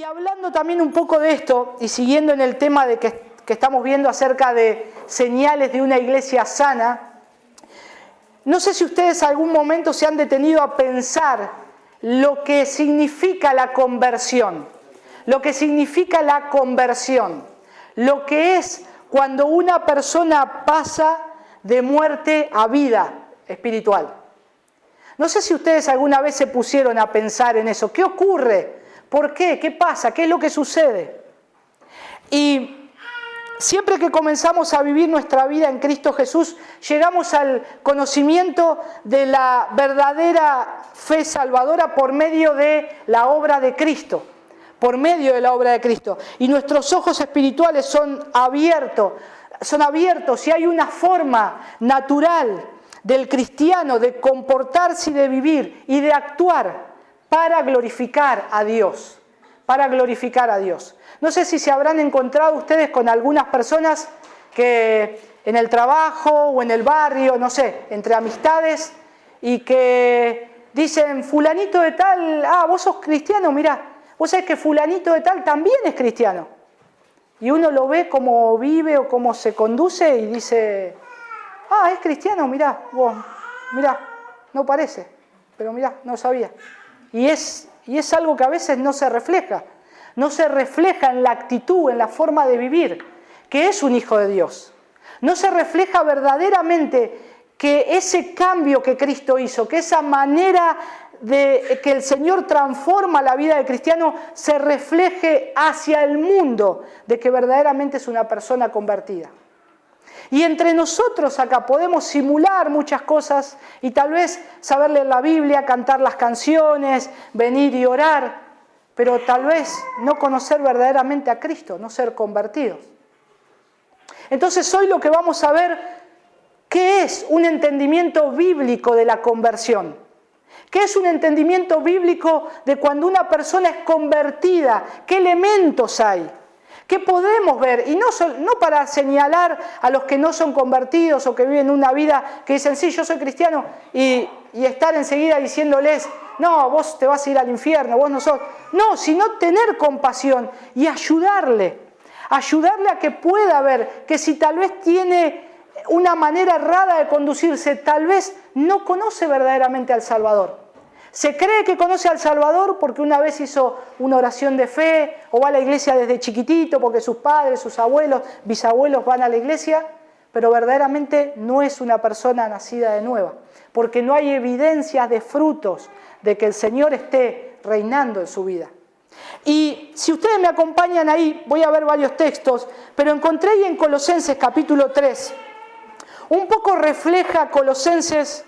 Y hablando también un poco de esto y siguiendo en el tema de que estamos viendo acerca de señales de una iglesia sana, no sé si ustedes algún momento se han detenido a pensar lo que significa la conversión, lo que significa la conversión, lo que es cuando una persona pasa de muerte a vida espiritual. No sé si ustedes alguna vez se pusieron a pensar en eso. ¿Qué ocurre? ¿Por qué? ¿Qué pasa? ¿Qué es lo que sucede? Y siempre que comenzamos a vivir nuestra vida en Cristo Jesús, llegamos al conocimiento de la verdadera fe salvadora por medio de la obra de Cristo. Por medio de la obra de Cristo. Y nuestros ojos espirituales son abiertos y hay una forma natural del cristiano de comportarse y de vivir y de actuar para glorificar a Dios, para glorificar a Dios. No sé si se habrán encontrado ustedes con algunas personas que en el trabajo o en el barrio, no sé, entre amistades, y que dicen, fulanito de tal, vos sos cristiano, mirá, vos sabés que fulanito de tal también es cristiano. Y uno lo ve cómo vive o cómo se conduce y dice, es cristiano, mirá, vos, mirá, no parece, pero mirá, no sabía. Y es algo que a veces no se refleja en la actitud, en la forma de vivir, que es un hijo de Dios. No se refleja verdaderamente que ese cambio que Cristo hizo, que esa manera de que el Señor transforma la vida del cristiano se refleje hacia el mundo, de que verdaderamente es una persona convertida. Y entre nosotros acá podemos simular muchas cosas y tal vez saber leer la Biblia, cantar las canciones, venir y orar, pero tal vez no conocer verdaderamente a Cristo, no ser convertidos. Entonces hoy lo que vamos a ver, ¿qué es un entendimiento bíblico de la conversión? ¿Qué es un entendimiento bíblico de cuando una persona es convertida? ¿Qué elementos hay? ¿Qué podemos ver? Y no para señalar a los que no son convertidos o que viven una vida que dicen, sí, yo soy cristiano, y estar enseguida diciéndoles, no, vos te vas a ir al infierno, vos no sos. No, sino tener compasión y ayudarle a que pueda ver que si tal vez tiene una manera errada de conducirse, tal vez no conoce verdaderamente al Salvador. Se cree que conoce al Salvador porque una vez hizo una oración de fe o va a la iglesia desde chiquitito porque sus padres, sus abuelos, bisabuelos van a la iglesia, pero verdaderamente no es una persona nacida de nueva, porque no hay evidencias de frutos de que el Señor esté reinando en su vida. Y si ustedes me acompañan ahí, voy a ver varios textos, pero encontré ahí en Colosenses capítulo 3, un poco refleja Colosenses.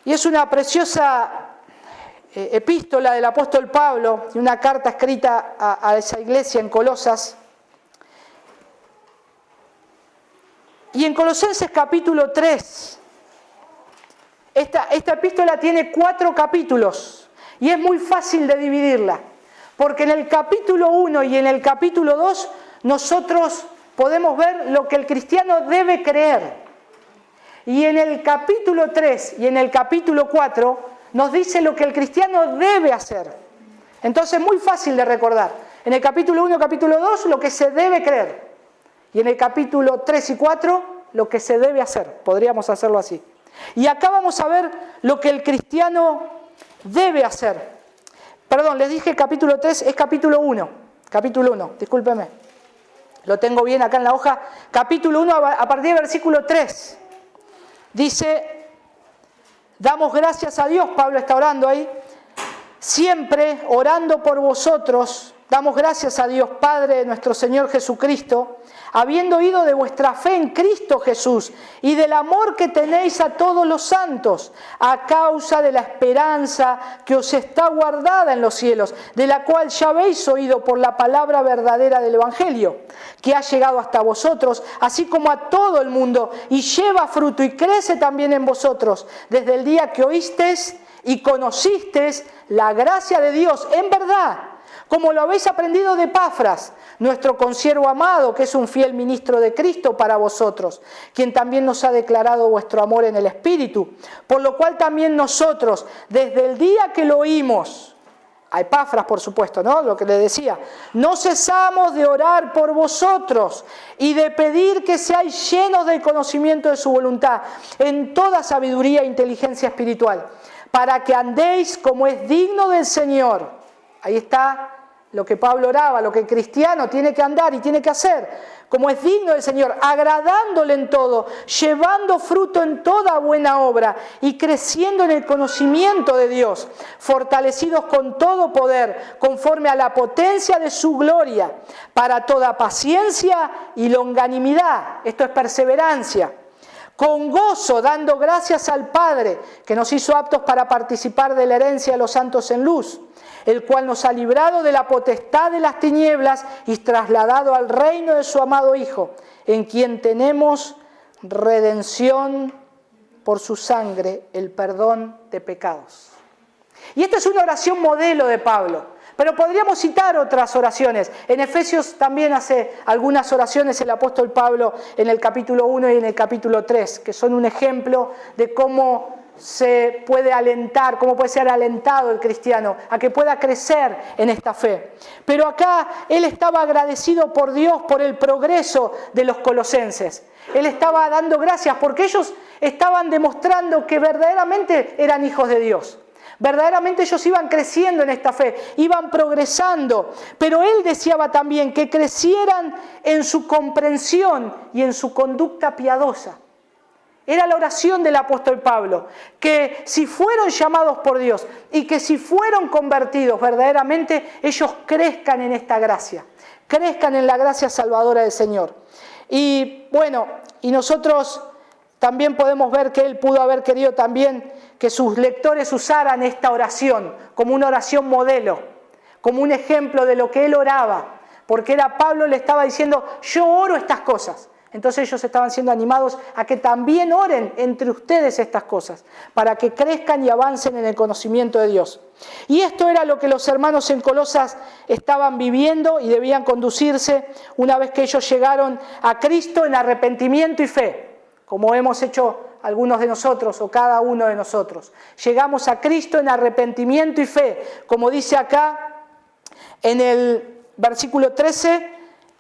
Y es una preciosa epístola del apóstol Pablo, y una carta escrita a esa iglesia en Colosas. Y en Colosenses capítulo 3, esta epístola tiene 4 capítulos, y es muy fácil de dividirla, porque en el capítulo 1 y en el capítulo 2 nosotros podemos ver lo que el cristiano debe creer. Y en el capítulo 3 y en el capítulo 4 nos dice lo que el cristiano debe hacer. Entonces es muy fácil de recordar. En el capítulo 1 y capítulo 2 lo que se debe creer. Y en el capítulo 3 y 4 lo que se debe hacer. Podríamos hacerlo así. Y acá vamos a ver lo que el cristiano debe hacer. Perdón, les dije capítulo 3, es capítulo 1. Capítulo 1, discúlpeme. Lo tengo bien acá en la hoja. Capítulo 1 a partir del versículo 3. Dice, damos gracias a Dios, Pablo está orando ahí, siempre orando por vosotros, damos gracias a Dios Padre de nuestro Señor Jesucristo, habiendo oído de vuestra fe en Cristo Jesús y del amor que tenéis a todos los santos, a causa de la esperanza que os está guardada en los cielos, de la cual ya habéis oído por la palabra verdadera del Evangelio, que ha llegado hasta vosotros, así como a todo el mundo, y lleva fruto y crece también en vosotros, desde el día que oísteis y conocisteis la gracia de Dios en verdad, como lo habéis aprendido de Epafras, nuestro consiervo amado, que es un fiel ministro de Cristo para vosotros, quien también nos ha declarado vuestro amor en el Espíritu, por lo cual también nosotros, desde el día que lo oímos, a Epafras, por supuesto, ¿no? Lo que le decía. No cesamos de orar por vosotros y de pedir que seáis llenos del conocimiento de su voluntad, en toda sabiduría e inteligencia espiritual, para que andéis como es digno del Señor. Ahí está lo que Pablo oraba, lo que el cristiano tiene que andar y tiene que hacer, como es digno del Señor, agradándole en todo, llevando fruto en toda buena obra y creciendo en el conocimiento de Dios, fortalecidos con todo poder, conforme a la potencia de su gloria, para toda paciencia y longanimidad. Esto es perseverancia. Con gozo, dando gracias al Padre, que nos hizo aptos para participar de la herencia de los santos en luz, el cual nos ha librado de la potestad de las tinieblas y trasladado al reino de su amado Hijo, en quien tenemos redención por su sangre, el perdón de pecados. Y esta es una oración modelo de Pablo, pero podríamos citar otras oraciones. En Efesios también hace algunas oraciones el apóstol Pablo en el capítulo 1 y en el capítulo 3, que son un ejemplo de cómo se puede alentar, cómo puede ser alentado el cristiano a que pueda crecer en esta fe. Pero acá él estaba agradecido por Dios por el progreso de los colosenses. Él estaba dando gracias porque ellos estaban demostrando que verdaderamente eran hijos de Dios. Verdaderamente ellos iban creciendo en esta fe, iban progresando, pero él deseaba también que crecieran en su comprensión y en su conducta piadosa. Era la oración del apóstol Pablo, que si fueron llamados por Dios y que si fueron convertidos verdaderamente, ellos crezcan en esta gracia, crezcan en la gracia salvadora del Señor. Y bueno, y nosotros también podemos ver que él pudo haber querido también que sus lectores usaran esta oración como una oración modelo, como un ejemplo de lo que él oraba, porque era Pablo le estaba diciendo, yo oro estas cosas. Entonces ellos estaban siendo animados a que también oren entre ustedes estas cosas, para que crezcan y avancen en el conocimiento de Dios. Y esto era lo que los hermanos en Colosas estaban viviendo y debían conducirse una vez que ellos llegaron a Cristo en arrepentimiento y fe, como hemos hecho algunos de nosotros o cada uno de nosotros. Llegamos a Cristo en arrepentimiento y fe, como dice acá en el versículo 13,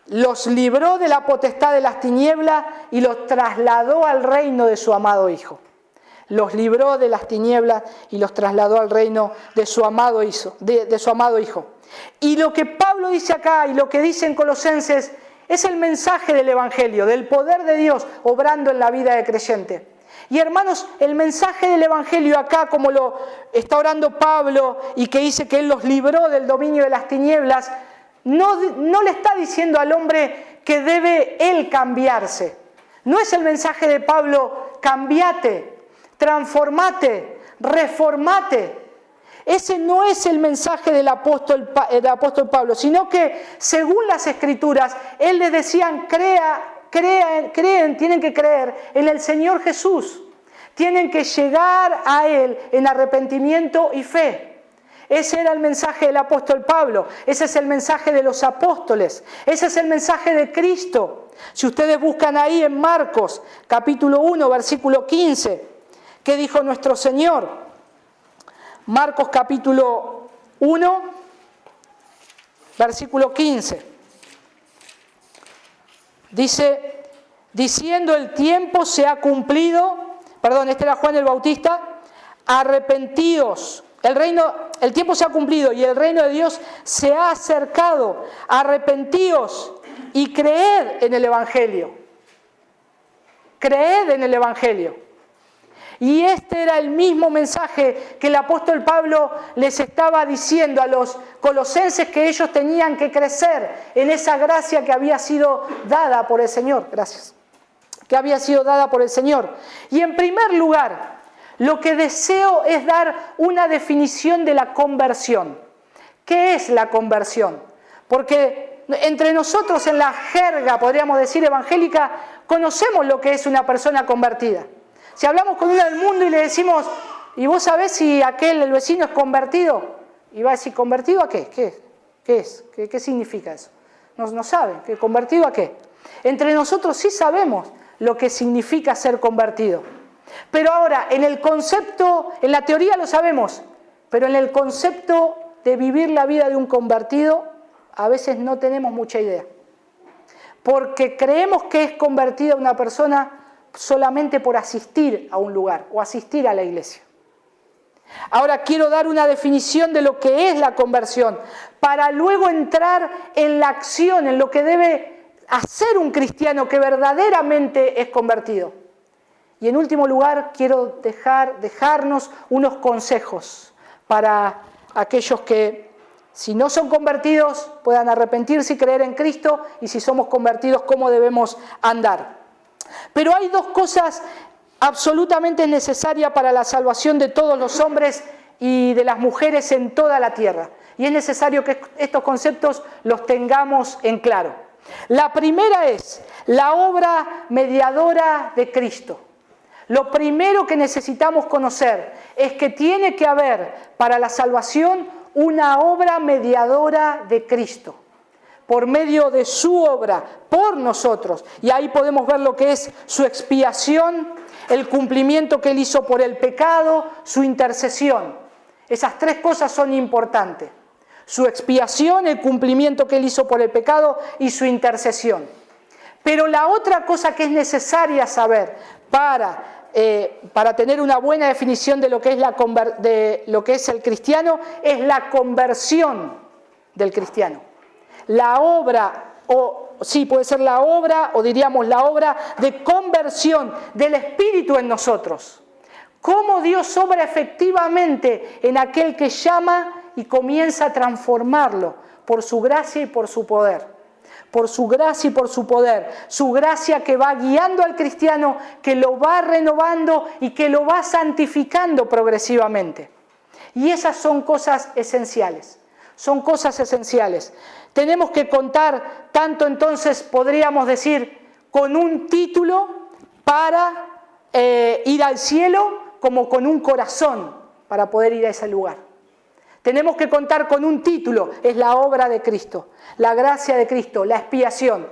los libró de la potestad de las tinieblas y los trasladó al reino de su amado Hijo. Los libró de las tinieblas y los trasladó al reino de su amado Hijo. De su amado Hijo. Y lo que Pablo dice acá y lo que dice en Colosenses es el mensaje del Evangelio, del poder de Dios obrando en la vida del creyente. Y hermanos, el mensaje del Evangelio acá, como lo está orando Pablo y que dice que él los libró del dominio de las tinieblas, no le está diciendo al hombre que debe él cambiarse. No es el mensaje de Pablo, cambiate, transformate, reformate. Ese no es el mensaje del apóstol Pablo, sino que según las Escrituras, él les decían, tienen que creer en el Señor Jesús. Tienen que llegar a Él en arrepentimiento y fe. Ese era el mensaje del apóstol Pablo, ese es el mensaje de los apóstoles, ese es el mensaje de Cristo. Si ustedes buscan ahí en Marcos, capítulo 1, versículo 15, ¿qué dijo nuestro Señor? Marcos capítulo 1, versículo 15. Dice, diciendo el tiempo se ha cumplido, este era Juan el Bautista, arrepentíos. El tiempo se ha cumplido y el reino de Dios se ha acercado. Arrepentíos y creed en el Evangelio. Creed en el Evangelio. Y este era el mismo mensaje que el apóstol Pablo les estaba diciendo a los colosenses, que ellos tenían que crecer en esa gracia que había sido dada por el Señor. Gracias. Que había sido dada por el Señor. Y en primer lugar, lo que deseo es dar una definición de la conversión. ¿Qué es la conversión? Porque entre nosotros en la jerga, podríamos decir evangélica, conocemos lo que es una persona convertida. Si hablamos con uno del mundo y le decimos, ¿y vos sabés si el vecino es convertido? Y va a decir, ¿convertido a qué? ¿Qué es? ¿Qué significa eso? No saben. ¿Convertido a qué? Entre nosotros sí sabemos lo que significa ser convertido. Pero ahora, en el concepto, en la teoría lo sabemos, pero en el concepto de vivir la vida de un convertido, a veces no tenemos mucha idea. Porque creemos que es convertida una persona solamente por asistir a un lugar o asistir a la iglesia. Ahora quiero dar una definición de lo que es la conversión, para luego entrar en la acción, en lo que debe hacer un cristiano que verdaderamente es convertido. Y en último lugar, quiero dejarnos unos consejos para aquellos que, si no son convertidos, puedan arrepentirse y creer en Cristo, y si somos convertidos, cómo debemos andar. Pero hay dos cosas absolutamente necesarias para la salvación de todos los hombres y de las mujeres en toda la tierra. Y es necesario que estos conceptos los tengamos en claro. La primera es la obra mediadora de Cristo. Lo primero que necesitamos conocer es que tiene que haber para la salvación una obra mediadora de Cristo, por medio de su obra, por nosotros. Y ahí podemos ver lo que es su expiación, el cumplimiento que Él hizo por el pecado, su intercesión. Esas tres cosas son importantes. Su expiación, el cumplimiento que Él hizo por el pecado y su intercesión. Pero la otra cosa que es necesaria saber para tener una buena definición de lo que es el cristiano es la conversión del cristiano. La obra, puede ser la obra, o diríamos la obra de conversión del Espíritu en nosotros. Cómo Dios obra efectivamente en aquel que llama y comienza a transformarlo por su gracia y por su poder. Por su gracia y por su poder. Su gracia que va guiando al cristiano, que lo va renovando y que lo va santificando progresivamente. Y esas son cosas esenciales. Son cosas esenciales. Tenemos que contar, tanto entonces podríamos decir, con un título para ir al cielo, como con un corazón para poder ir a ese lugar. Tenemos que contar con un título, es la obra de Cristo, la gracia de Cristo, la expiación.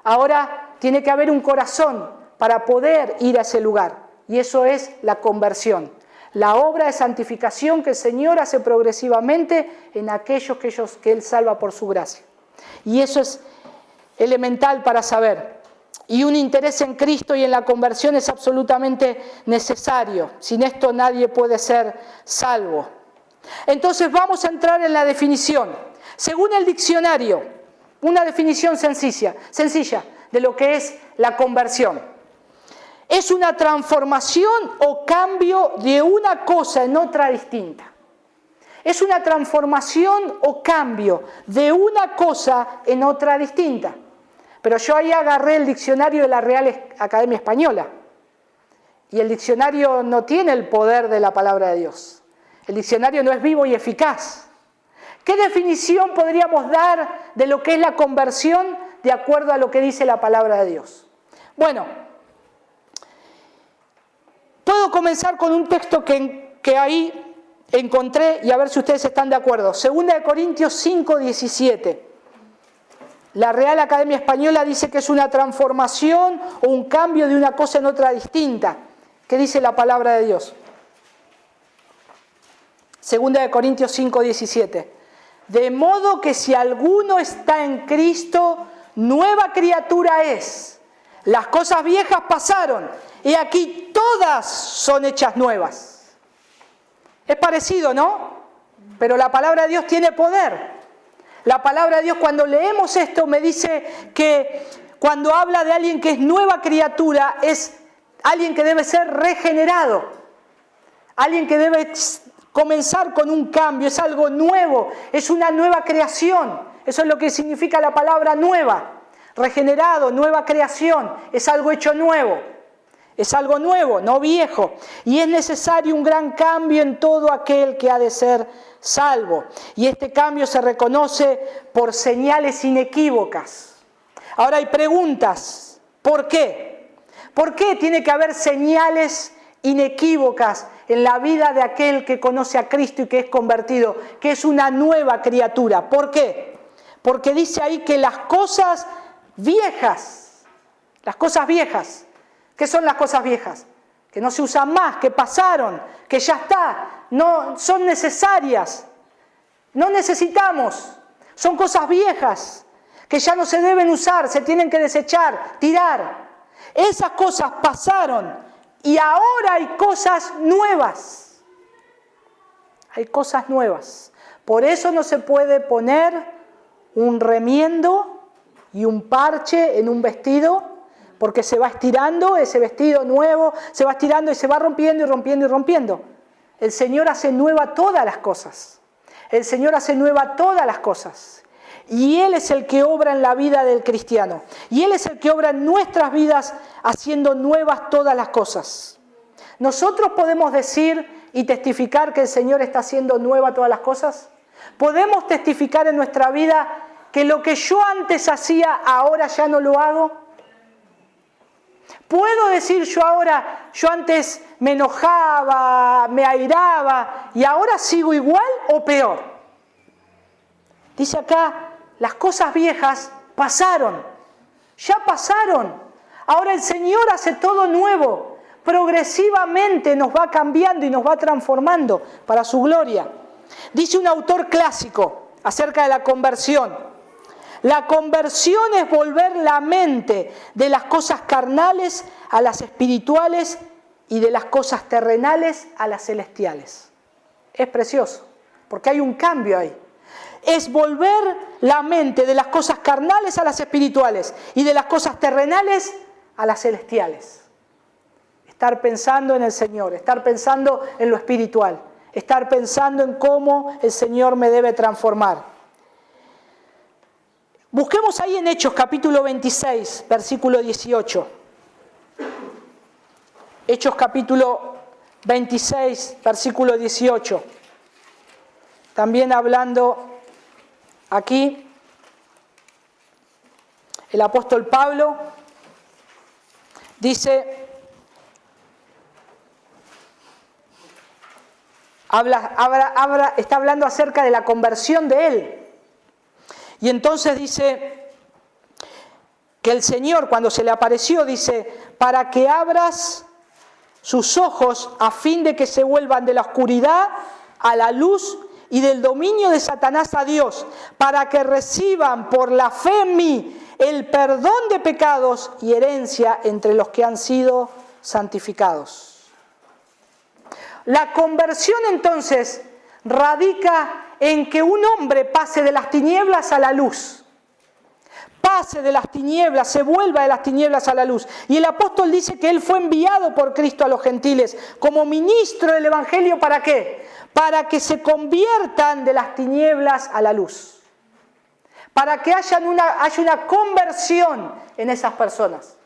Ahora tiene que haber un corazón para poder ir a ese lugar, y eso es la conversión. La obra de santificación que el Señor hace progresivamente en aquellos que Él salva por su gracia. Y eso es elemental para saber. Y un interés en Cristo y en la conversión es absolutamente necesario. Sin esto nadie puede ser salvo. Entonces vamos a entrar en la definición. Según el diccionario, una definición sencilla de lo que es la conversión. Es una transformación o cambio de una cosa en otra distinta. Es una transformación o cambio de una cosa en otra distinta. Pero yo ahí agarré el diccionario de la Real Academia Española. Y el diccionario no tiene el poder de la palabra de Dios. El diccionario no es vivo y eficaz. ¿Qué definición podríamos dar de lo que es la conversión de acuerdo a lo que dice la palabra de Dios? Bueno, puedo comenzar con un texto que ahí encontré y a ver si ustedes están de acuerdo. 2 Corintios 5, 17. La Real Academia Española dice que es una transformación o un cambio de una cosa en otra distinta. ¿Qué dice la palabra de Dios? 2 Corintios 5, 17. De modo que si alguno está en Cristo, nueva criatura es. Las cosas viejas pasaron y aquí todas son hechas nuevas. Es parecido, ¿no? Pero la palabra de Dios tiene poder. La palabra de Dios, cuando leemos esto, me dice que cuando habla de alguien que es nueva criatura, es alguien que debe ser regenerado. Alguien que debe comenzar con un cambio, es algo nuevo, es una nueva creación. Eso es lo que significa la palabra nueva. Regenerado, nueva creación, es algo hecho nuevo. Es algo nuevo, no viejo. Y es necesario un gran cambio en todo aquel que ha de ser salvo. Y este cambio se reconoce por señales inequívocas. Ahora hay preguntas. ¿Por qué? ¿Por qué tiene que haber señales inequívocas en la vida de aquel que conoce a Cristo y que es convertido, que es una nueva criatura? ¿Por qué? Porque dice ahí que las cosas viejas, ¿qué son las cosas viejas? Que no se usan más, que pasaron, que ya está, no son necesarias. No necesitamos. Son cosas viejas que ya no se deben usar, se tienen que desechar, tirar. Esas cosas pasaron y ahora hay cosas nuevas. Hay cosas nuevas. Por eso no se puede poner un remiendo y un parche en un vestido, porque se va estirando ese vestido nuevo, se va estirando y se va rompiendo y rompiendo y rompiendo. El Señor hace nueva todas las cosas. El Señor hace nueva todas las cosas. Y Él es el que obra en la vida del cristiano. Y Él es el que obra en nuestras vidas haciendo nuevas todas las cosas. Nosotros podemos decir y testificar que el Señor está haciendo nueva todas las cosas. Podemos testificar en nuestra vida que lo que yo antes hacía, ahora ya no lo hago. ¿Puedo decir yo antes me enojaba, me airaba y ahora sigo igual o peor? Dice acá, las cosas viejas pasaron, ya pasaron. Ahora el Señor hace todo nuevo, progresivamente nos va cambiando y nos va transformando para su gloria. Dice un autor clásico acerca de la conversión. La conversión es volver la mente de las cosas carnales a las espirituales y de las cosas terrenales a las celestiales. Es precioso, porque hay un cambio ahí. Es volver la mente de las cosas carnales a las espirituales y de las cosas terrenales a las celestiales. Estar pensando en el Señor, estar pensando en lo espiritual, estar pensando en cómo el Señor me debe transformar. Busquemos ahí en Hechos capítulo 26, versículo 18. Hechos capítulo 26, versículo 18. También hablando aquí, el apóstol Pablo dice, está hablando acerca de la conversión de él. Y entonces dice que el Señor, cuando se le apareció, dice, para que abras sus ojos a fin de que se vuelvan de la oscuridad a la luz y del dominio de Satanás a Dios, para que reciban por la fe en mí el perdón de pecados y herencia entre los que han sido santificados. La conversión entonces radica en que un hombre pase de las tinieblas a la luz. Pase de las tinieblas, se vuelva de las tinieblas a la luz. Y el apóstol dice que él fue enviado por Cristo a los gentiles como ministro del Evangelio, ¿para qué? Para que se conviertan de las tinieblas a la luz. Para que haya una conversión en esas personas.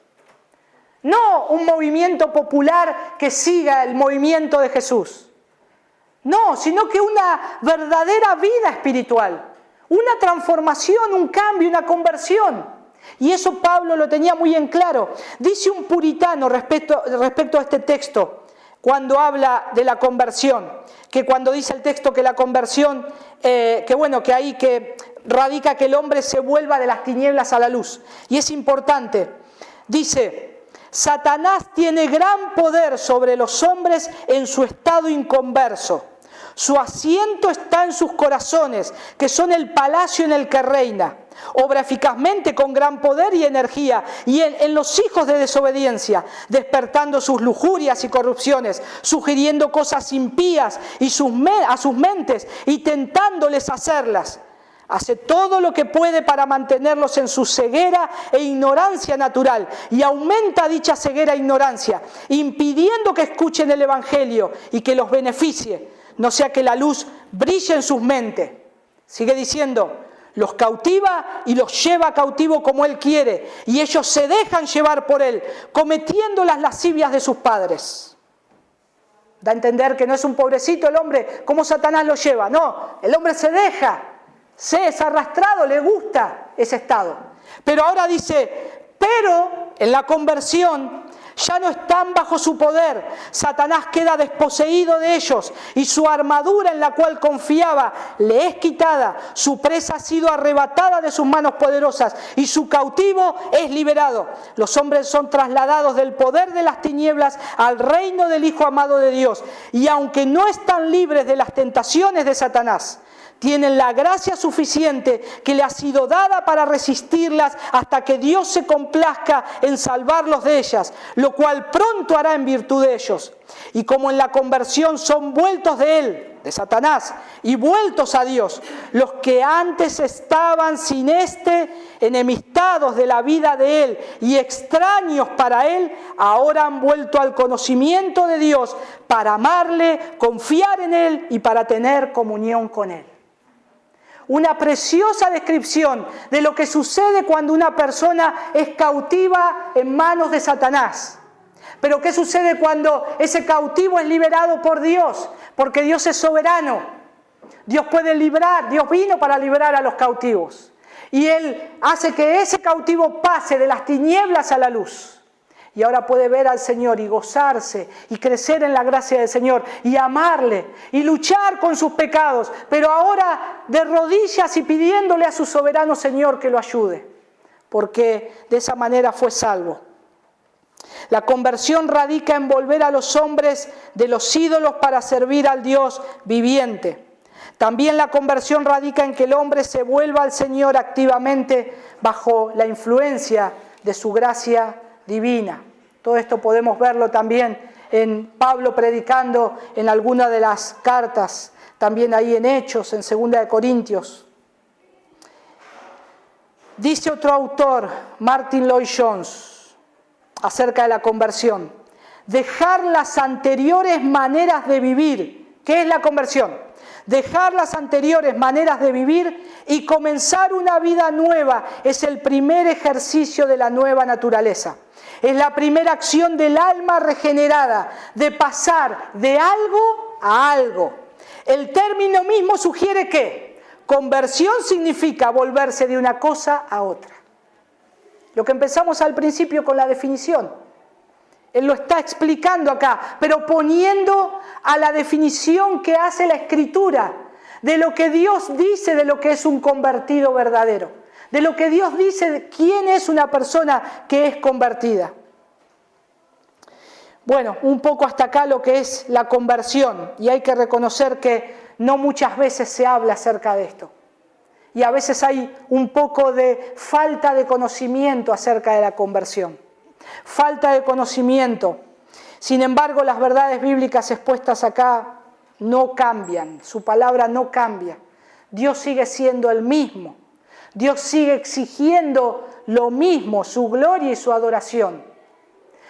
No un movimiento popular que siga el movimiento de Jesús. No, sino que una verdadera vida espiritual, una transformación, un cambio, una conversión. Y eso Pablo lo tenía muy en claro. Dice un puritano respecto a este texto, cuando habla de la conversión, que cuando dice el texto que la conversión, que radica que el hombre se vuelva de las tinieblas a la luz. Y es importante, dice, Satanás tiene gran poder sobre los hombres en su estado inconverso. Su asiento está en sus corazones, que son el palacio en el que reina. Obra eficazmente con gran poder y energía, y en los hijos de desobediencia, despertando sus lujurias y corrupciones, sugiriendo cosas impías a sus mentes y tentándoles a hacerlas. Hace todo lo que puede para mantenerlos en su ceguera e ignorancia natural, y aumenta dicha ceguera e ignorancia, impidiendo que escuchen el Evangelio y que los beneficie, no sea que la luz brille en sus mentes. Sigue diciendo, los cautiva y los lleva cautivo como Él quiere, y ellos se dejan llevar por Él, cometiendo las lascivias de sus padres. Da a entender que no es un pobrecito el hombre, como Satanás lo lleva. No, el hombre se deja, se es arrastrado, le gusta ese estado. Pero ahora dice, pero en la conversión ya no están bajo su poder. Satanás queda desposeído de ellos y su armadura en la cual confiaba le es quitada. Su presa ha sido arrebatada de sus manos poderosas y su cautivo es liberado. Los hombres son trasladados del poder de las tinieblas al reino del Hijo amado de Dios. Y aunque no están libres de las tentaciones de Satanás, Tienen la gracia suficiente que le ha sido dada para resistirlas hasta que Dios se complazca en salvarlos de ellas, lo cual pronto hará en virtud de ellos. Y como en la conversión son vueltos de él, de Satanás, y vueltos a Dios, los que antes estaban sin enemistados de la vida de él y extraños para él, ahora han vuelto al conocimiento de Dios para amarle, confiar en él y para tener comunión con él. Una preciosa descripción de lo que sucede cuando una persona es cautiva en manos de Satanás. Pero ¿qué sucede cuando ese cautivo es liberado por Dios? Porque Dios es soberano. Dios puede librar, Dios vino para liberar a los cautivos. Y Él hace que ese cautivo pase de las tinieblas a la luz. Y ahora puede ver al Señor y gozarse y crecer en la gracia del Señor y amarle y luchar con sus pecados, pero ahora de rodillas y pidiéndole a su soberano Señor que lo ayude, porque de esa manera fue salvo. La conversión radica en volver a los hombres de los ídolos para servir al Dios viviente. También la conversión radica en que el hombre se vuelva al Señor activamente bajo la influencia de su gracia divina. Todo esto podemos verlo también en Pablo predicando en alguna de las cartas, también ahí en Hechos, en 2 de Corintios. Dice otro autor, Martin Lloyd-Jones, acerca de la conversión: dejar las anteriores maneras de vivir. ¿Qué es la conversión? Dejar las anteriores maneras de vivir y comenzar una vida nueva es el primer ejercicio de la nueva naturaleza. Es la primera acción del alma regenerada, de pasar de algo a algo. El término mismo sugiere que conversión significa volverse de una cosa a otra. Lo que empezamos al principio con la definición. Él lo está explicando acá, pero poniendo a la definición que hace la Escritura de lo que Dios dice de lo que es un convertido verdadero, de lo que Dios dice de quién es una persona que es convertida. Bueno, un poco hasta acá lo que es la conversión, y hay que reconocer que no muchas veces se habla acerca de esto. Y a veces hay un poco de falta de conocimiento acerca de la conversión. Falta de conocimiento. Sin embargo, las verdades bíblicas expuestas acá no cambian. Su palabra no cambia. Dios sigue siendo el mismo. Dios sigue exigiendo lo mismo, su gloria y su adoración.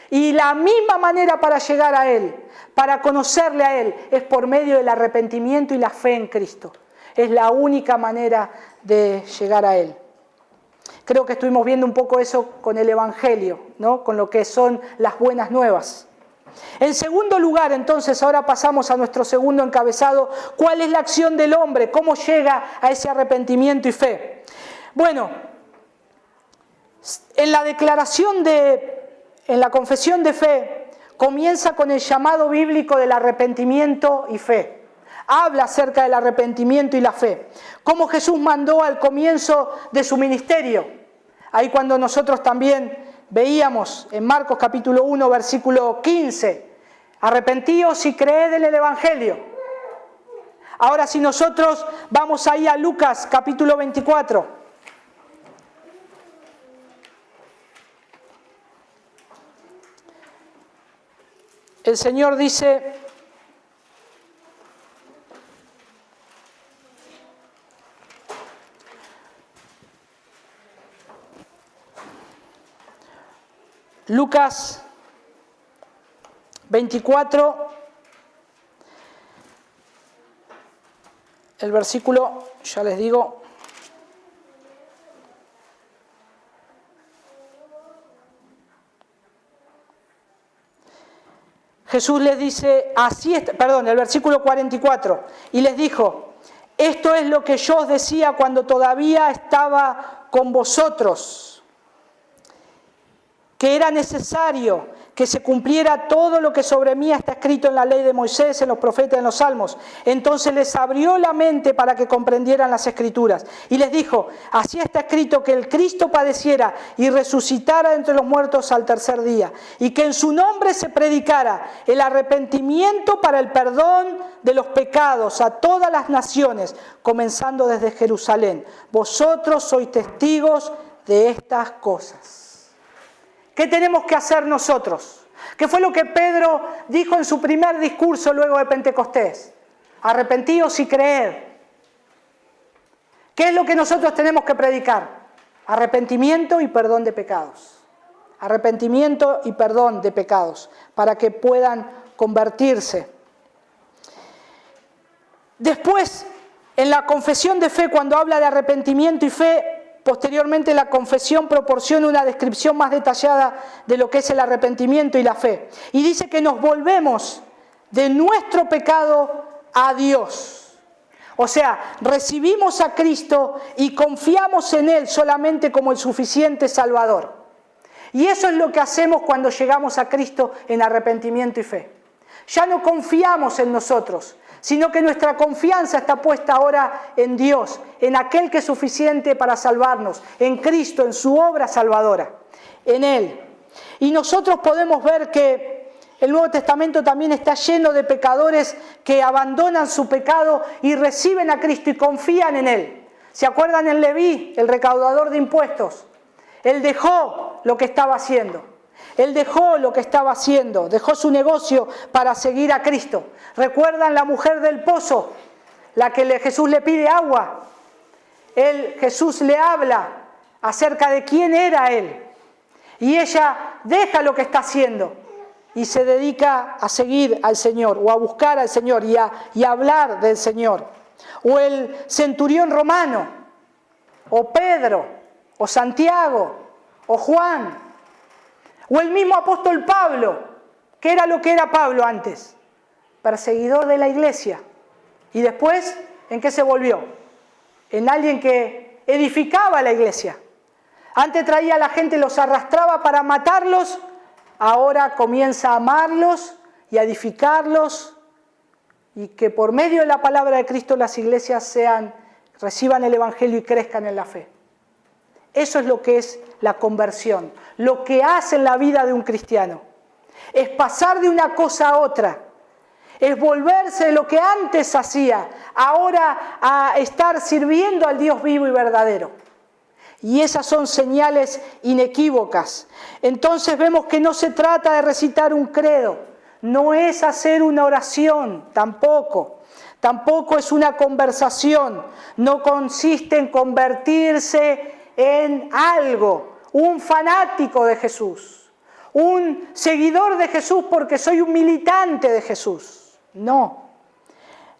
Y la misma manera para llegar a Él, para conocerle a Él, es por medio del arrepentimiento y la fe en Cristo. Es la única manera de llegar a Él. Creo que estuvimos viendo un poco eso con el Evangelio, ¿no? Con lo que son las buenas nuevas. En segundo lugar, entonces, ahora pasamos a nuestro segundo encabezado. ¿Cuál es la acción del hombre? ¿Cómo llega a ese arrepentimiento y fe? Bueno, en la confesión de fe, comienza con el llamado bíblico del arrepentimiento y fe. Habla acerca del arrepentimiento y la fe. Como Jesús mandó al comienzo de su ministerio. Ahí cuando nosotros también veíamos en Marcos capítulo 1, versículo 15. Arrepentíos y creed en el Evangelio. Ahora si nosotros vamos ahí a Lucas capítulo 24. El Señor dice: Lucas 24, el versículo, ya les digo, Jesús les dice, el versículo 44, y les dijo: esto es lo que yo os decía cuando todavía estaba con vosotros, que era necesario que se cumpliera todo lo que sobre mí está escrito en la ley de Moisés, en los profetas, en los salmos. Entonces les abrió la mente para que comprendieran las Escrituras. Y les dijo, así está escrito que el Cristo padeciera y resucitara entre los muertos al tercer día, y que en su nombre se predicara el arrepentimiento para el perdón de los pecados a todas las naciones, comenzando desde Jerusalén. Vosotros sois testigos de estas cosas. ¿Qué tenemos que hacer nosotros? ¿Qué fue lo que Pedro dijo en su primer discurso luego de Pentecostés? Arrepentíos y creed. ¿Qué es lo que nosotros tenemos que predicar? Arrepentimiento y perdón de pecados. Arrepentimiento y perdón de pecados, para que puedan convertirse. Después, en la confesión de fe, cuando habla de arrepentimiento y fe, posteriormente la confesión proporciona una descripción más detallada de lo que es el arrepentimiento y la fe. Y dice que nos volvemos de nuestro pecado a Dios. O sea, recibimos a Cristo y confiamos en Él solamente como el suficiente Salvador. Y eso es lo que hacemos cuando llegamos a Cristo en arrepentimiento y fe. Ya no confiamos en nosotros, sino que nuestra confianza está puesta ahora en Dios, en aquel que es suficiente para salvarnos, en Cristo, en su obra salvadora, en Él. Y nosotros podemos ver que el Nuevo Testamento también está lleno de pecadores que abandonan su pecado y reciben a Cristo y confían en Él. ¿Se acuerdan en Leví, el recaudador de impuestos? Él dejó lo que estaba haciendo. Él dejó lo que estaba haciendo, dejó su negocio para seguir a Cristo. ¿Recuerdan la mujer del pozo? La que Jesús le pide agua. Jesús le habla acerca de quién era Él. Y ella deja lo que está haciendo y se dedica a seguir al Señor o a buscar al Señor y a hablar del Señor. O el centurión romano, o Pedro, o Santiago, o Juan. O el mismo apóstol Pablo, que era lo que era Pablo antes, perseguidor de la iglesia. Y después, ¿en qué se volvió? En alguien que edificaba la iglesia. Antes traía a la gente, los arrastraba para matarlos, ahora comienza a amarlos y a edificarlos, y que por medio de la palabra de Cristo las iglesias reciban el Evangelio y crezcan en la fe. Eso es lo que es la conversión, lo que hace en la vida de un cristiano. Es pasar de una cosa a otra, es volverse de lo que antes hacía, ahora a estar sirviendo al Dios vivo y verdadero. Y esas son señales inequívocas. Entonces vemos que no se trata de recitar un credo, no es hacer una oración, tampoco es una conversación, no consiste en convertirse en algo, un fanático de Jesús, un seguidor de Jesús porque soy un militante de Jesús. No,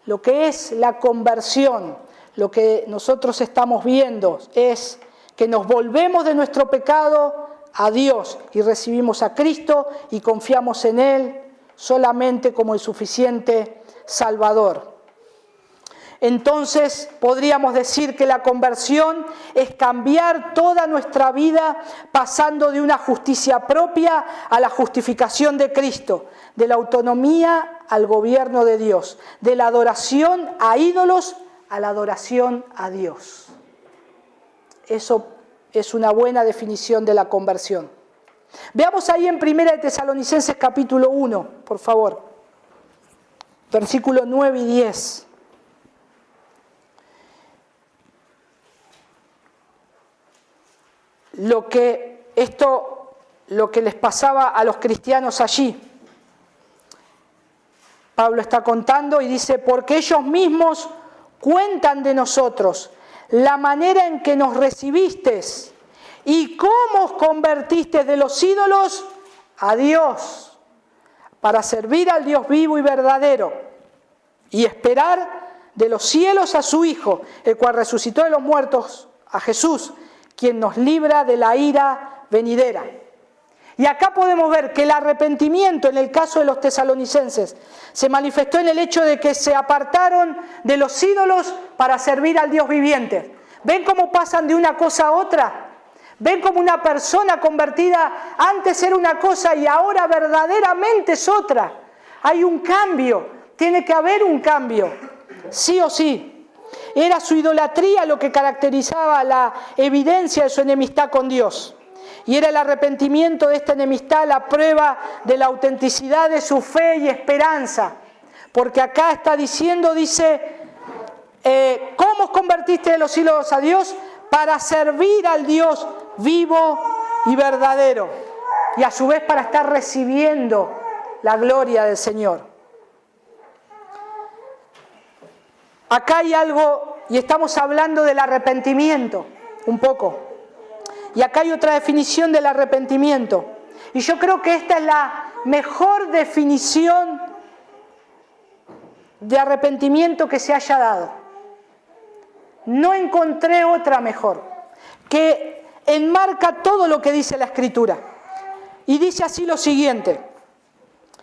lo que es la conversión, lo que nosotros estamos viendo es que nos volvemos de nuestro pecado a Dios y recibimos a Cristo y confiamos en Él solamente como el suficiente Salvador. Entonces podríamos decir que la conversión es cambiar toda nuestra vida pasando de una justicia propia a la justificación de Cristo, de la autonomía al gobierno de Dios, de la adoración a ídolos a la adoración a Dios. Eso es una buena definición de la conversión. Veamos ahí en 1 Tesalonicenses capítulo 1, por favor, versículos 9 y 10. Lo que les pasaba a los cristianos allí. Pablo está contando y dice, porque ellos mismos cuentan de nosotros la manera en que nos recibisteis y cómo os convertisteis de los ídolos a Dios, para servir al Dios vivo y verdadero y esperar de los cielos a su Hijo, el cual resucitó de los muertos, a Jesús, quien nos libra de la ira venidera. Y acá podemos ver que el arrepentimiento, en el caso de los tesalonicenses, se manifestó en el hecho de que se apartaron de los ídolos para servir al Dios viviente. ¿Ven cómo pasan de una cosa a otra? Ven como una persona convertida, antes era una cosa y ahora verdaderamente es otra. Hay un cambio, tiene que haber un cambio, sí o sí. Era su idolatría lo que caracterizaba la evidencia de su enemistad con Dios. Y era el arrepentimiento de esta enemistad la prueba de la autenticidad de su fe y esperanza. Porque acá está diciendo, ¿cómo os convertiste de los ídolos a Dios? Para servir al Dios vivo y verdadero. Y a su vez para estar recibiendo la gloria del Señor. Acá hay algo, y estamos hablando del arrepentimiento, un poco. Y acá hay otra definición del arrepentimiento. Y yo creo que esta es la mejor definición de arrepentimiento que se haya dado. No encontré otra mejor, que enmarca todo lo que dice la Escritura. Y dice así lo siguiente.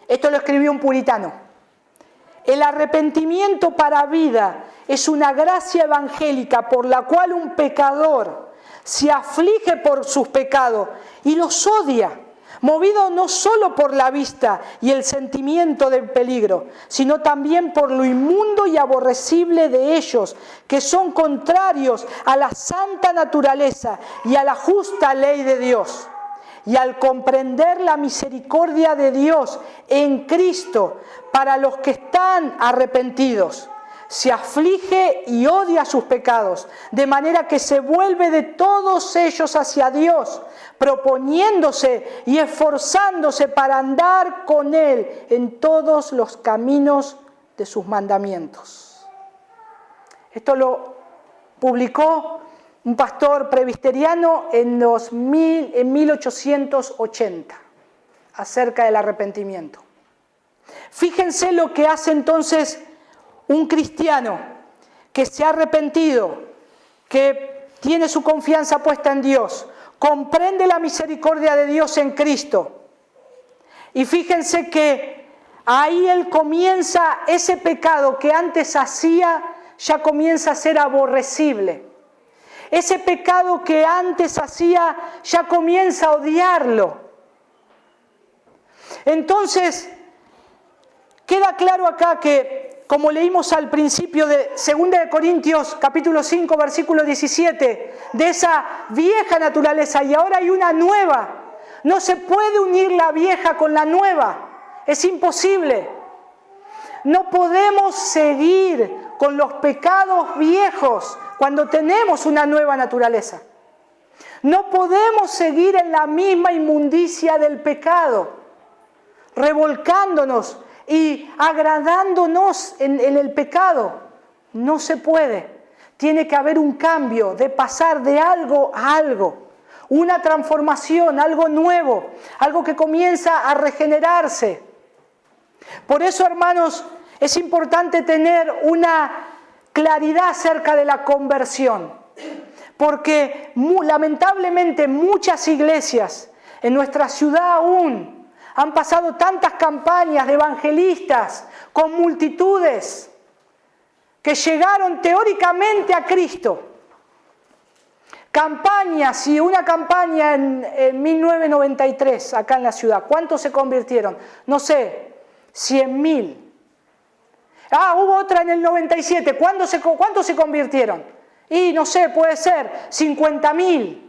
Esto lo escribió un puritano. El arrepentimiento para vida es una gracia evangélica por la cual un pecador se aflige por sus pecados y los odia, movido no solo por la vista y el sentimiento del peligro, sino también por lo inmundo y aborrecible de ellos, que son contrarios a la santa naturaleza y a la justa ley de Dios. Y al comprender la misericordia de Dios en Cristo para los que están arrepentidos, se aflige y odia sus pecados, de manera que se vuelve de todos ellos hacia Dios, proponiéndose y esforzándose para andar con Él en todos los caminos de sus mandamientos. Esto lo publicó un pastor presbiteriano en 1880, acerca del arrepentimiento. Fíjense lo que hace entonces un cristiano que se ha arrepentido, que tiene su confianza puesta en Dios, comprende la misericordia de Dios en Cristo. Y fíjense que ahí él comienza, ese pecado que antes hacía, ya comienza a ser aborrecible. Ese pecado que antes hacía, ya comienza a odiarlo. Entonces, queda claro acá que, como leímos al principio de 2 de Corintios, capítulo 5, versículo 17, de esa vieja naturaleza, y ahora hay una nueva. No se puede unir la vieja con la nueva. Es imposible. No podemos seguir con los pecados viejos cuando tenemos una nueva naturaleza. No podemos seguir en la misma inmundicia del pecado, revolcándonos y agradándonos en el pecado. No se puede. Tiene que haber un cambio de pasar de algo a algo. Una transformación, algo nuevo, algo que comienza a regenerarse. Por eso, hermanos, es importante tener una claridad acerca de la conversión, porque lamentablemente muchas iglesias en nuestra ciudad aún han pasado tantas campañas de evangelistas con multitudes que llegaron teóricamente a Cristo. Campañas, y una campaña en 1993 acá en la ciudad. ¿Cuántos se convirtieron? No sé, 100.000. Hubo otra en el 97. ¿Cuántos se convirtieron? Y no sé, puede ser 50.000.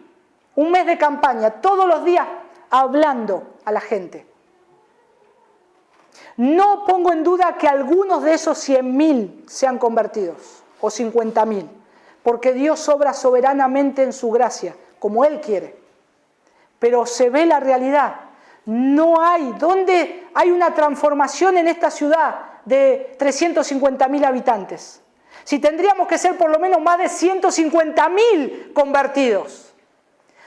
Un mes de campaña, todos los días hablando a la gente. No pongo en duda que algunos de esos 100.000 sean convertidos, o 50.000, porque Dios obra soberanamente en su gracia, como Él quiere. Pero se ve la realidad. No hay, ¿dónde hay una transformación en esta ciudad de 350.000 habitantes? Si tendríamos que ser por lo menos más de 150.000 convertidos.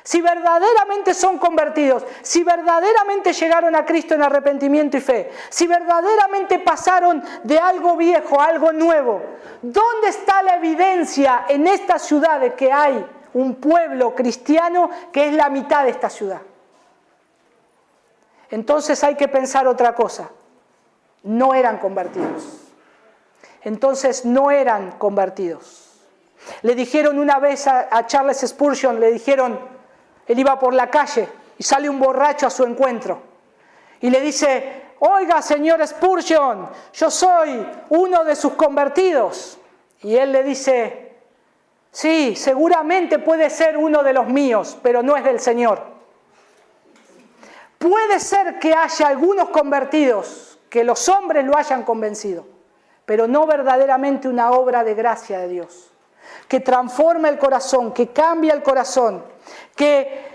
Si verdaderamente son convertidos, si verdaderamente llegaron a Cristo en arrepentimiento y fe, si verdaderamente pasaron de algo viejo a algo nuevo, ¿dónde está la evidencia en esta ciudad de que hay un pueblo cristiano que es la mitad de esta ciudad? Entonces hay que pensar otra cosa. No eran convertidos. Entonces no eran convertidos. Le dijeron una vez a Charles Spurgeon, le dijeron, Él iba por la calle y sale un borracho a su encuentro y le dice: oiga, señor Spurgeon, yo soy uno de sus convertidos. Y él le dice: sí, seguramente puede ser uno de los míos, pero no es del Señor. Puede ser que haya algunos convertidos, que los hombres lo hayan convencido, pero no verdaderamente una obra de gracia de Dios, que transforma el corazón, que cambia el corazón, que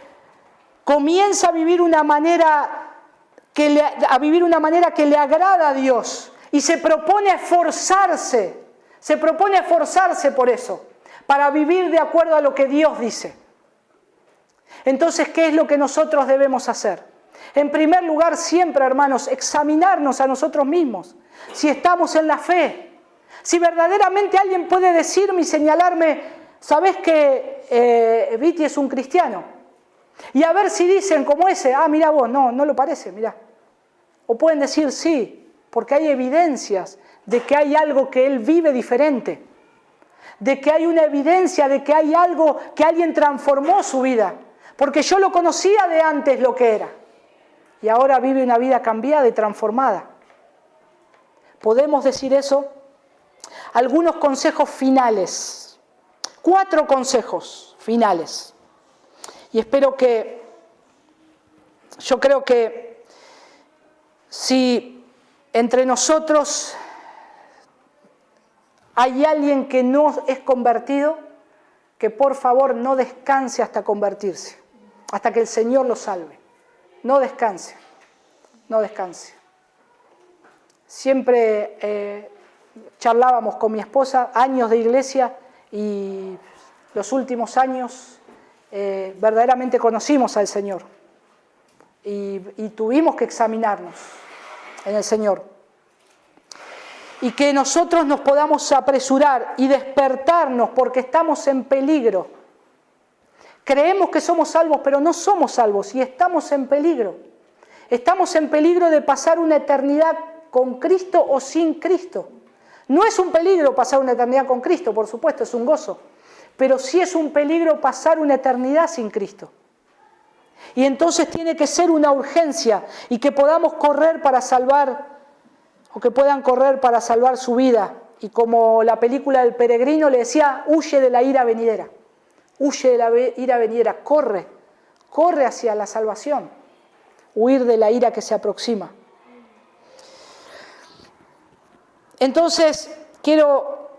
comienza a vivir una manera que le agrada a Dios y se propone esforzarse por eso, para vivir de acuerdo a lo que Dios dice. Entonces, ¿qué es lo que nosotros debemos hacer? En primer lugar, siempre, hermanos, examinarnos a nosotros mismos, si estamos en la fe, si verdaderamente alguien puede decirme y señalarme: ¿sabés que Viti es un cristiano? Y a ver si dicen como ese: ah, mira vos, no lo parece, mirá. O pueden decir: sí, porque hay evidencias de que hay algo que él vive diferente, de que hay una evidencia de que hay algo que alguien transformó su vida, porque yo lo conocía de antes lo que era, y ahora vive una vida cambiada y transformada. ¿Podemos decir eso? Algunos consejos finales, 4 consejos finales. Y yo creo que si entre nosotros hay alguien que no es convertido, que por favor no descanse hasta convertirse, hasta que el Señor lo salve. No descanse, no descanse. Siempre charlábamos con mi esposa, años de iglesia, y los últimos años verdaderamente conocimos al Señor y tuvimos que examinarnos en el Señor. Y que nosotros nos podamos apresurar y despertarnos porque estamos en peligro. Creemos que somos salvos, pero no somos salvos y estamos en peligro. Estamos en peligro de pasar una eternidad con Cristo o sin Cristo. No es un peligro pasar una eternidad con Cristo, por supuesto, es un gozo. Pero sí es un peligro pasar una eternidad sin Cristo. Y entonces tiene que ser una urgencia y que podamos correr para salvar, o que puedan correr para salvar su vida. Y como la película del peregrino le decía: huye de la ira venidera. Huye de la ira venidera, corre hacia la salvación. Huir de la ira que se aproxima. Entonces, quiero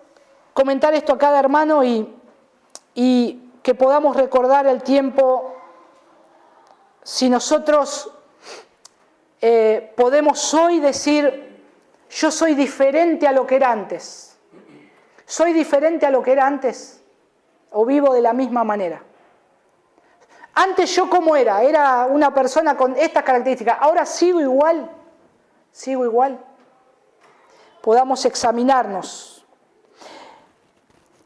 comentar esto a cada hermano y que podamos recordar el tiempo. Si nosotros podemos hoy decir: yo soy diferente a lo que era antes. ¿Soy diferente a lo que era antes? ¿O vivo de la misma manera? Antes yo como era una persona con estas características. Ahora sigo igual. Podamos examinarnos.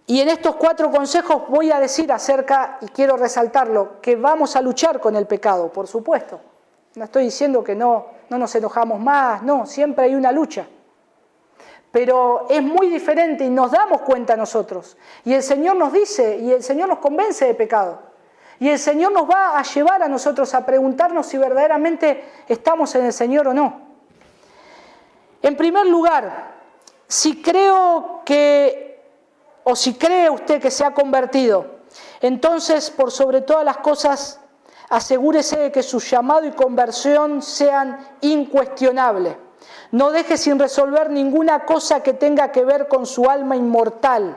Y en estos 4 consejos voy a decir acerca, y quiero resaltarlo, que vamos a luchar con el pecado, por supuesto. No estoy diciendo que no nos enojamos más, no, siempre hay una lucha. Pero es muy diferente y nos damos cuenta nosotros. Y el Señor nos dice, y el Señor nos convence de pecado. Y el Señor nos va a llevar a nosotros a preguntarnos si verdaderamente estamos en el Señor o no. En primer lugar, si cree usted que se ha convertido, entonces, por sobre todas las cosas, asegúrese de que su llamado y conversión sean incuestionables. No deje sin resolver ninguna cosa que tenga que ver con su alma inmortal.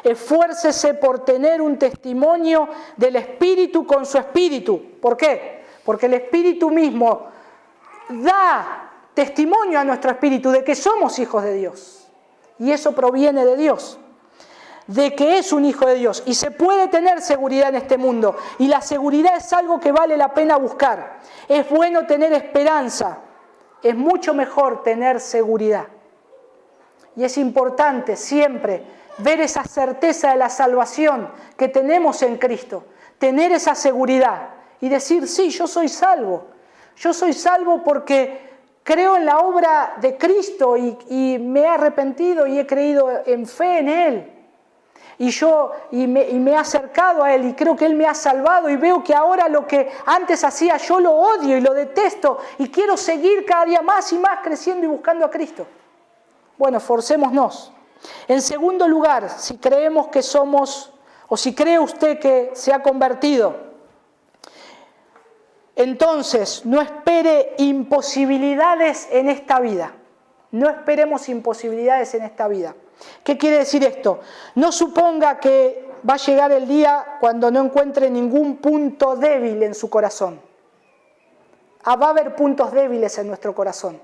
Esfuércese por tener un testimonio del Espíritu con su Espíritu. ¿Por qué? Porque el Espíritu mismo da testimonio a nuestro Espíritu de que somos hijos de Dios. Y eso proviene de Dios, de que es un hijo de Dios. Y se puede tener seguridad en este mundo. Y la seguridad es algo que vale la pena buscar. Es bueno tener esperanza. Es mucho mejor tener seguridad. Y es importante siempre ver esa certeza de la salvación que tenemos en Cristo. Tener esa seguridad y decir: sí, yo soy salvo. Yo soy salvo porque creo en la obra de Cristo y me he arrepentido y he creído en fe en Él. y me he acercado a Él y creo que Él me ha salvado y veo que ahora lo que antes hacía yo lo odio y lo detesto y quiero seguir cada día más y más creciendo y buscando a Cristo. Bueno, esforcémonos. En segundo lugar, si creemos que somos, o si cree usted que se ha convertido, entonces no espere imposibilidades en esta vida. No esperemos imposibilidades en esta vida. ¿Qué quiere decir esto? No suponga que va a llegar el día cuando no encuentre ningún punto débil en su corazón. Va a haber puntos débiles en nuestro corazón.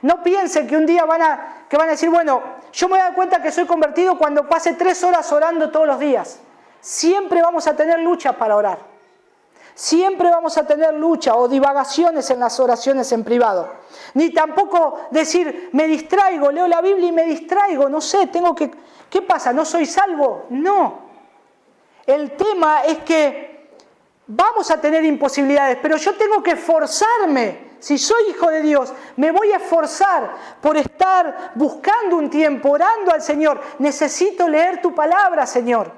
No piense que un día van a decir, bueno, yo me voy a dar cuenta que soy convertido cuando pase 3 horas orando todos los días. Siempre vamos a tener luchas para orar. Siempre vamos a tener lucha o divagaciones en las oraciones en privado. Ni tampoco decir, me distraigo, leo la Biblia y me distraigo, no sé, ¿qué pasa? ¿No soy salvo? No. El tema es que vamos a tener imposibilidades, pero yo tengo que esforzarme. Si soy hijo de Dios, me voy a esforzar por estar buscando un tiempo, orando al Señor. Necesito leer tu palabra, Señor.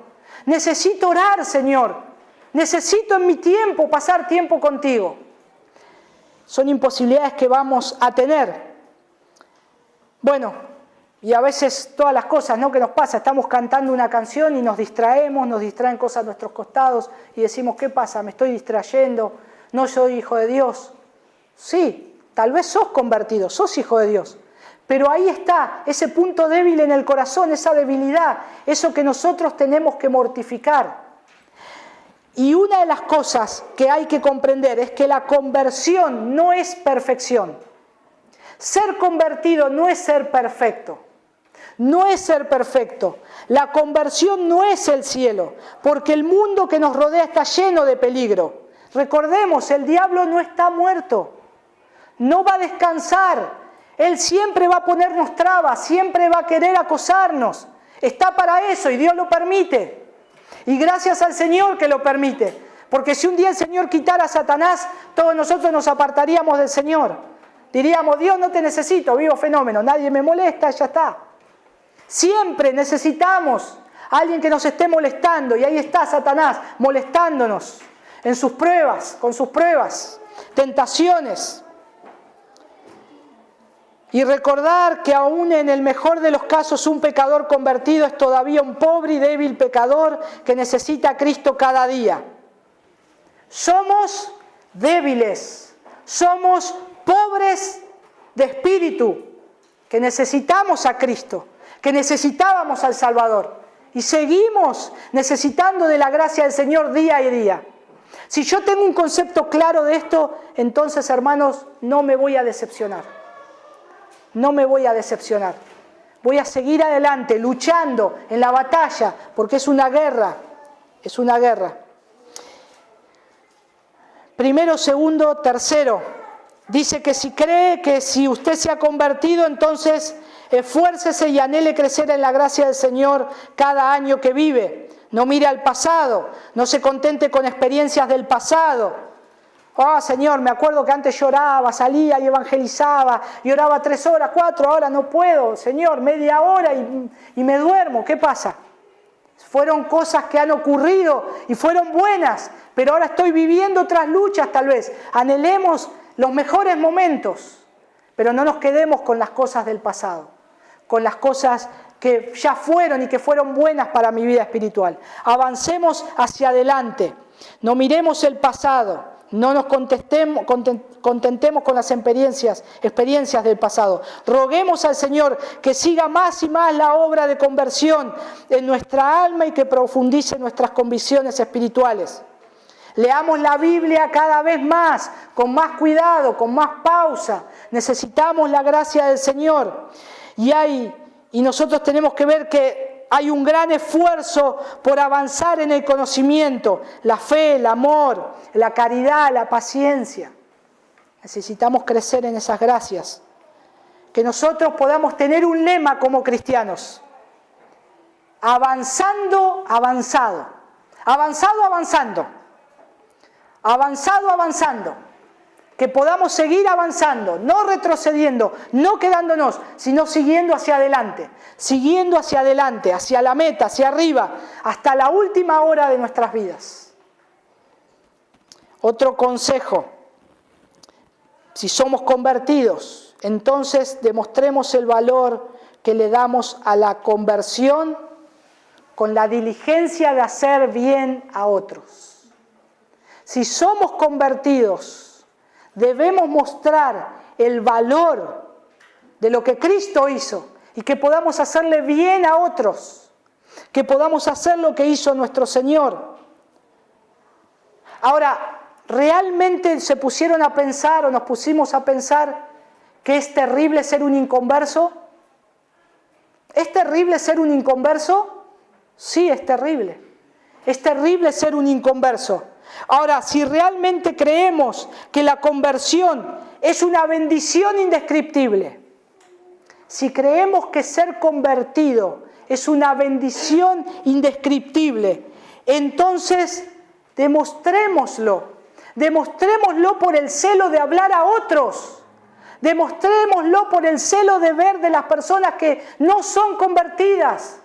Necesito orar, Señor. Necesito en mi tiempo pasar tiempo contigo. Son imposibilidades que vamos a tener. Bueno, y a veces todas las cosas, ¿no?, que nos pasa, estamos cantando una canción y nos distraemos, nos distraen cosas a nuestros costados y decimos, ¿qué pasa? Me estoy distrayendo, no soy hijo de Dios. Sí, tal vez sos convertido, sos hijo de Dios. Pero ahí está ese punto débil en el corazón, esa debilidad, eso que nosotros tenemos que mortificar. Y una de las cosas que hay que comprender es que la conversión no es perfección. Ser convertido no es ser perfecto. No es ser perfecto. La conversión no es el cielo, porque el mundo que nos rodea está lleno de peligro. Recordemos, el diablo no está muerto. No va a descansar. Él siempre va a ponernos trabas, siempre va a querer acosarnos. Está para eso y Dios lo permite. Y gracias al Señor que lo permite. Porque si un día el Señor quitara a Satanás, todos nosotros nos apartaríamos del Señor. Diríamos, Dios, no te necesito, vivo fenómeno, nadie me molesta, ya está. Siempre necesitamos a alguien que nos esté molestando. Y ahí está Satanás molestándonos en sus pruebas, con sus pruebas, tentaciones. Y recordar que aún en el mejor de los casos un pecador convertido es todavía un pobre y débil pecador que necesita a Cristo cada día. Somos débiles, somos pobres de espíritu, que necesitamos a Cristo, que necesitábamos al Salvador. Y seguimos necesitando de la gracia del Señor día y día. Si yo tengo un concepto claro de esto, entonces, hermanos, no me voy a decepcionar. No me voy a decepcionar. Voy a seguir adelante, luchando en la batalla, porque es una guerra. Es una guerra. Primero, segundo, tercero. Dice que si cree que si usted se ha convertido, entonces esfuércese y anhele crecer en la gracia del Señor cada año que vive. No mire al pasado, no se contente con experiencias del pasado. Señor, me acuerdo que antes lloraba, salía y evangelizaba, y oraba 3 horas, 4, ahora no puedo, Señor, media hora y me duermo. ¿Qué pasa? Fueron cosas que han ocurrido y fueron buenas, pero ahora estoy viviendo otras luchas tal vez. Anhelemos los mejores momentos, pero no nos quedemos con las cosas del pasado, con las cosas que ya fueron y que fueron buenas para mi vida espiritual. Avancemos hacia adelante, no miremos el pasado. No nos contentemos con las experiencias del pasado. Roguemos al Señor que siga más y más la obra de conversión en nuestra alma y que profundice nuestras convicciones espirituales. Leamos la Biblia cada vez más, con más cuidado, con más pausa. Necesitamos la gracia del Señor. Y nosotros tenemos que ver que hay un gran esfuerzo por avanzar en el conocimiento, la fe, el amor, la caridad, la paciencia. Necesitamos crecer en esas gracias. Que nosotros podamos tener un lema como cristianos. Avanzando, avanzado. Avanzado, avanzando. Avanzado, avanzando. que podamos seguir avanzando, no retrocediendo, no quedándonos, sino siguiendo hacia adelante, hacia la meta, hacia arriba, hasta la última hora de nuestras vidas. Otro consejo: si somos convertidos, entonces demostremos el valor que le damos a la conversión con la diligencia de hacer bien a otros. Si somos convertidos, debemos mostrar el valor de lo que Cristo hizo y que podamos hacerle bien a otros, que podamos hacer lo que hizo nuestro Señor. Ahora, ¿realmente se pusieron a pensar o nos pusimos a pensar que es terrible ser un inconverso? ¿Es terrible ser un inconverso? Sí, es terrible. Es terrible ser un inconverso. Ahora, si realmente creemos que la conversión es una bendición indescriptible, si creemos que ser convertido es una bendición indescriptible, entonces demostrémoslo por el celo de hablar a otros, demostrémoslo por el celo de ver de las personas que no son convertidas.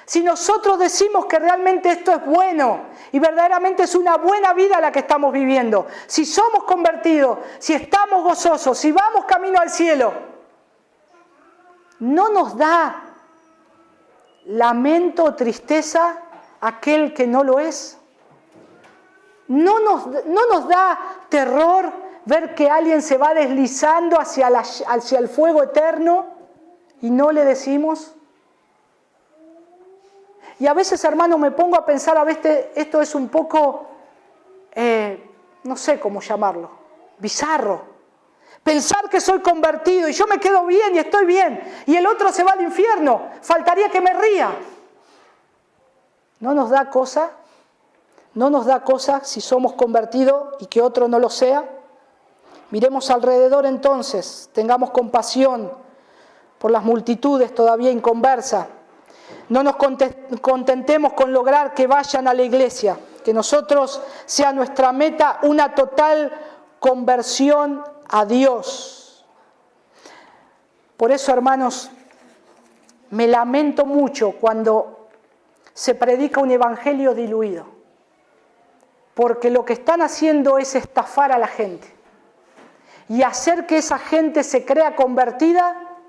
Si nosotros decimos que realmente esto es bueno y verdaderamente es una buena vida la que estamos viviendo, si somos convertidos, si estamos gozosos, si vamos camino al cielo, ¿no nos da lamento o tristeza aquel que no lo es? ¿No nos da terror ver que alguien se va deslizando hacia el fuego eterno y no le decimos? Y a veces, hermano, me pongo a pensar, a veces esto es un poco, no sé cómo llamarlo, bizarro. Pensar que soy convertido y yo me quedo bien y estoy bien y el otro se va al infierno, faltaría que me ría. ¿No nos da cosa? ¿No nos da cosa si somos convertidos y que otro no lo sea? Miremos alrededor entonces, tengamos compasión por las multitudes todavía inconversas. No nos contentemos con lograr que vayan a la iglesia, que nosotros sea nuestra meta una total conversión a Dios. Por eso, hermanos, me lamento mucho cuando se predica un evangelio diluido, porque lo que están haciendo es estafar a la gente y hacer que esa gente se crea convertida,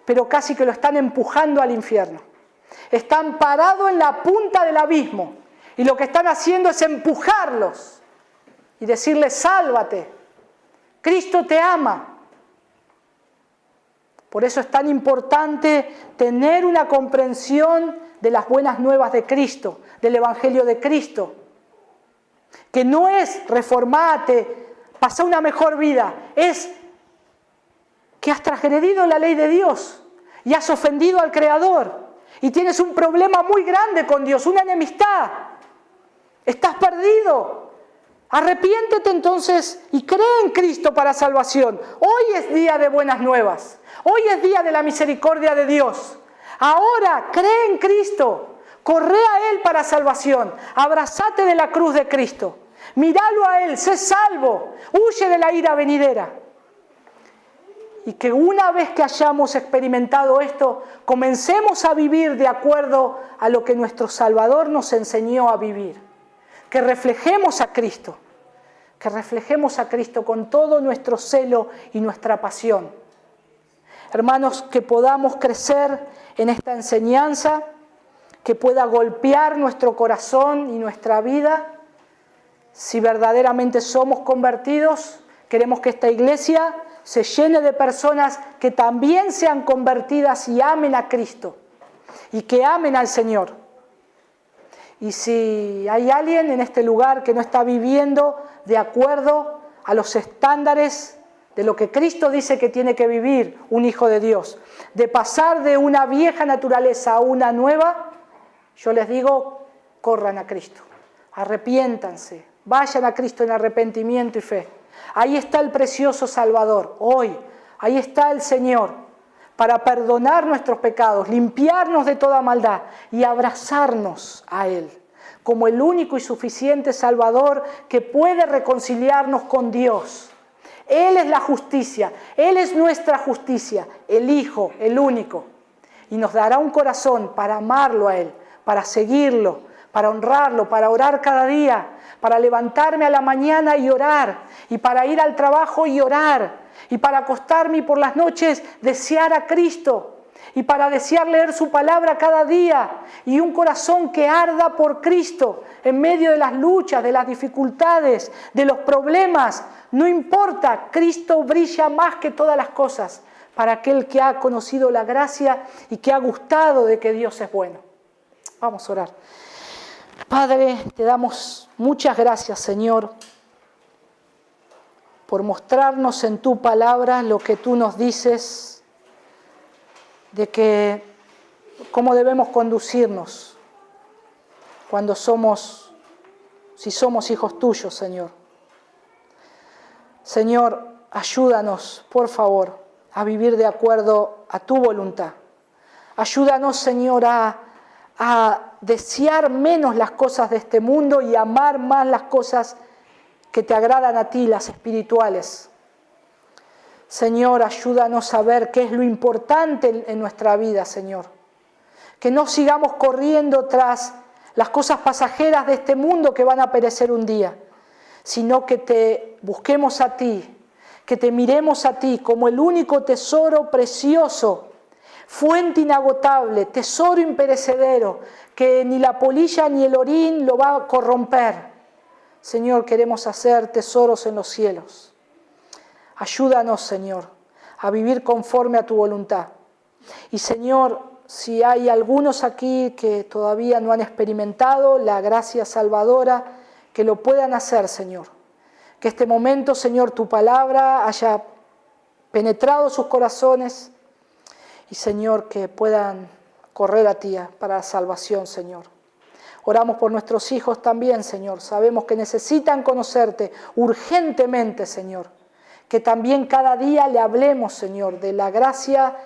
pero casi que lo están empujando al infierno. Están parados en la punta del abismo y lo que están haciendo es empujarlos y decirles: sálvate, Cristo te ama. Por eso es tan importante tener una comprensión de las buenas nuevas de Cristo, del Evangelio de Cristo, que no es reformate, pasa una mejor vida, es que has transgredido la ley de Dios y has ofendido al Creador. Y tienes un problema muy grande con Dios, una enemistad. Estás perdido. Arrepiéntete entonces y cree en Cristo para salvación. Hoy es día de buenas nuevas. Hoy es día de la misericordia de Dios. Ahora cree en Cristo. Corre a Él para salvación. Abrazate de la cruz de Cristo. Míralo a Él, sé salvo. Huye de la ira venidera. Y que una vez que hayamos experimentado esto, comencemos a vivir de acuerdo a lo que nuestro Salvador nos enseñó a vivir. Que reflejemos a Cristo con todo nuestro celo y nuestra pasión. Hermanos, que podamos crecer en esta enseñanza, que pueda golpear nuestro corazón y nuestra vida. Si verdaderamente somos convertidos, queremos que esta iglesia se llene de personas que también sean convertidas y amen a Cristo y que amen al Señor. Y si hay alguien en este lugar que no está viviendo de acuerdo a los estándares de lo que Cristo dice que tiene que vivir un hijo de Dios, de pasar de una vieja naturaleza a una nueva, yo les digo, corran a Cristo, arrepiéntanse, vayan a Cristo en arrepentimiento y fe. Ahí está el precioso Salvador, hoy, ahí está el Señor, para perdonar nuestros pecados, limpiarnos de toda maldad y abrazarnos a Él, como el único y suficiente Salvador que puede reconciliarnos con Dios Él es la justicia, Él es nuestra justicia, el Hijo, el único. Y nos dará un corazón para amarlo a Él, para seguirlo, para honrarlo, para orar cada día, para levantarme a la mañana y orar, y para ir al trabajo y orar, y para acostarme y por las noches desear a Cristo, y para desear leer su palabra cada día, y un corazón que arda por Cristo en medio de las luchas, de las dificultades, de los problemas. No importa, Cristo brilla más que todas las cosas para aquel que ha conocido la gracia y que ha gustado de que Dios es bueno. Vamos a orar. Padre, te damos muchas gracias, Señor, por mostrarnos en tu palabra lo que tú nos dices de que cómo debemos conducirnos cuando si somos hijos tuyos, Señor. Señor, ayúdanos, por favor, a vivir de acuerdo a tu voluntad. Ayúdanos, Señor, a desear menos las cosas de este mundo y amar más las cosas que te agradan a ti, las espirituales. Señor, ayúdanos a ver qué es lo importante en nuestra vida, Señor. Que no sigamos corriendo tras las cosas pasajeras de este mundo que van a perecer un día, sino que te busquemos a ti, que te miremos a ti como el único tesoro precioso, fuente inagotable, tesoro imperecedero, que ni la polilla ni el orín lo va a corromper. Señor, queremos hacer tesoros en los cielos. Ayúdanos, Señor, a vivir conforme a tu voluntad. Y, Señor, si hay algunos aquí que todavía no han experimentado la gracia salvadora, que lo puedan hacer, Señor. Que este momento, Señor, tu palabra haya penetrado sus corazones y, Señor, que puedan correr a ti para la salvación, Señor. Oramos por nuestros hijos también, Señor. Sabemos que necesitan conocerte urgentemente, Señor. Que también cada día le hablemos, Señor, de la gracia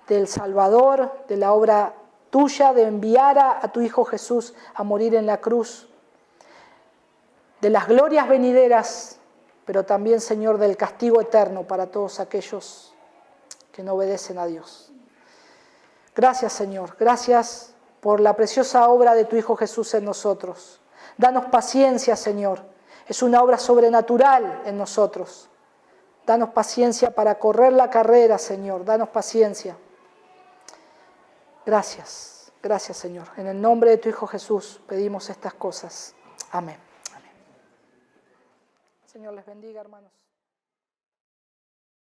del Salvador, de la obra tuya de enviar a tu Hijo Jesús a morir en la cruz, de las glorias venideras, pero también, Señor, del castigo eterno para todos aquellos que no obedecen a Dios. Gracias, Señor. Gracias por la preciosa obra de tu Hijo Jesús en nosotros. Danos paciencia, Señor. Es una obra sobrenatural en nosotros. Danos paciencia para correr la carrera, Señor. Danos paciencia. Gracias. Gracias, Señor. En el nombre de tu Hijo Jesús pedimos estas cosas. Amén. Amén. Señor les bendiga, hermanos.